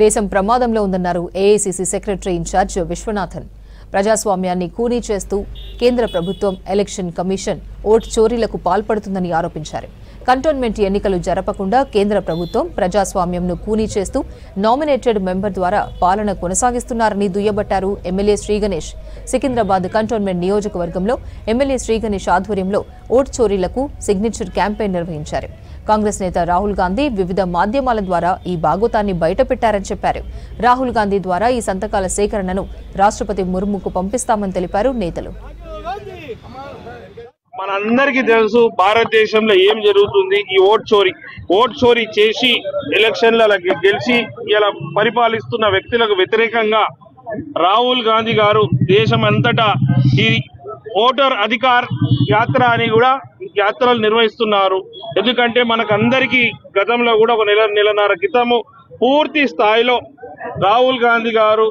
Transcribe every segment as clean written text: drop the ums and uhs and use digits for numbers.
దేశం ప్రమాదంలో ఉందన్నారు ఏఐసీసీ సెక్రటరీ ఇన్ఛార్జ్ విశ్వనాథన్. ప్రజాస్వామ్యాన్ని కూనీ చేస్తూ కేంద్ర ప్రభుత్వం ఎలక్షన్ కమిషన్ ఓటు చోరీలకు పాల్పడుతుందని ఆరోపించారు. కంటోన్మెంట్ ఎన్నికలు జరపకుండా కేంద్ర ప్రభుత్వం ప్రజాస్వామ్యంను కూనీ చేస్తూ నామినేటెడ్ మెంబర్ ద్వారా పాలన కొనసాగిస్తున్నారని దుయ్యబట్టారు ఎమ్మెల్యే శ్రీగణేష్. సికింద్రాబాద్ కంటోన్మెంట్ నియోజకవర్గంలో ఎమ్మెల్యే శ్రీగణేష్ ఆధ్వర్యంలో ఓటు చోరీలకు సిగ్నేచర్ క్యాంపెయిన్ నిర్వహించారు. కాంగ్రెస్ నేత రాహుల్ గాంధీ వివిధ మాధ్యమాల ద్వారా ఈ బాగోతాన్ని బయటపెట్టారని చెప్పారు. రాహుల్ గాంధీ ద్వారా ఈ సంతకాల సేకరణను రాష్ట్రపతి ముర్ముకు పంపిస్తామని తెలిపారు నేతలు. మనందరికీ తెలుసు భారతదేశంలో ఏం జరుగుతుంది. ఈ ఓట్ చోరీ చేసి ఎలక్షన్ల గెలిచి ఇలా పరిపాలిస్తున్న వ్యక్తులకు వ్యతిరేకంగా రాహుల్ గాంధీ గారు దేశం అంతటా ఈ ఓటర్ అధికార్ యాత్ర అని కూడా యాత్రలు నిర్వహిస్తున్నారు. ఎందుకంటే మనకందరికీ గతంలో కూడా ఒక నెలన్నర క్రితము పూర్తి స్థాయిలో రాహుల్ గాంధీ గారు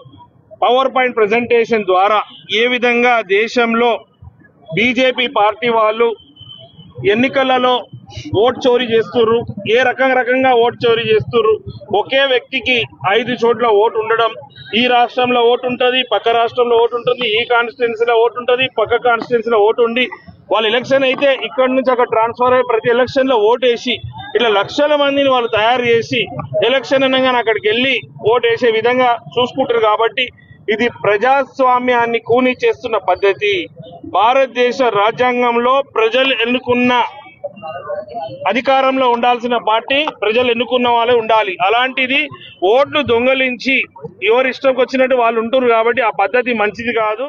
పవర్ పాయింట్ ప్రెజెంటేషన్ ద్వారా ఏ విధంగా దేశంలో బీజేపీ పార్టీ వాళ్ళు ఎన్నికలలో ఓటు చోరీ చేస్తుర్రు, ఏ రకంగా ఓటు చోరీ చేస్తుర్రు, ఒకే వ్యక్తికి 5 చోట్ల ఓటు ఉండడం, ఈ రాష్ట్రంలో ఓటు ఉంటుంది, పక్క రాష్ట్రంలో ఓటు ఉంటుంది, ఈ కాన్స్టిట్యున్సీలో ఓటు ఉంటుంది, పక్క కాన్స్టిట్యున్సీలో ఓటు ఉండి వాళ్ళు ఎలక్షన్ అయితే ఇక్కడ నుంచి అక్కడ ట్రాన్స్ఫర్ అయ్యి ప్రతి ఎలక్షన్ లో ఓటు వేసి ఇట్లా లక్షల మందిని వాళ్ళు తయారు చేసి ఎలక్షన్ అనగానే అక్కడికి వెళ్ళి ఓటు వేసే విధంగా చూసుకుంటారు. కాబట్టి ఇది ప్రజాస్వామ్యాన్ని కూనీ చేస్తున్న పద్ధతి. భారతదేశ రాజ్యాంగంలో ప్రజలు ఎన్నుకున్న అధికారంలో ఉండాల్సిన పార్టీ ప్రజలు ఎన్నుకున్న వాళ్ళే ఉండాలి. అలాంటిది ఓట్లు దొంగలించి ఎవరు ఇష్టంకి వచ్చినట్టు వాళ్ళు ఉంటున్నారు. కాబట్టి ఆ పద్ధతి మంచిది కాదు.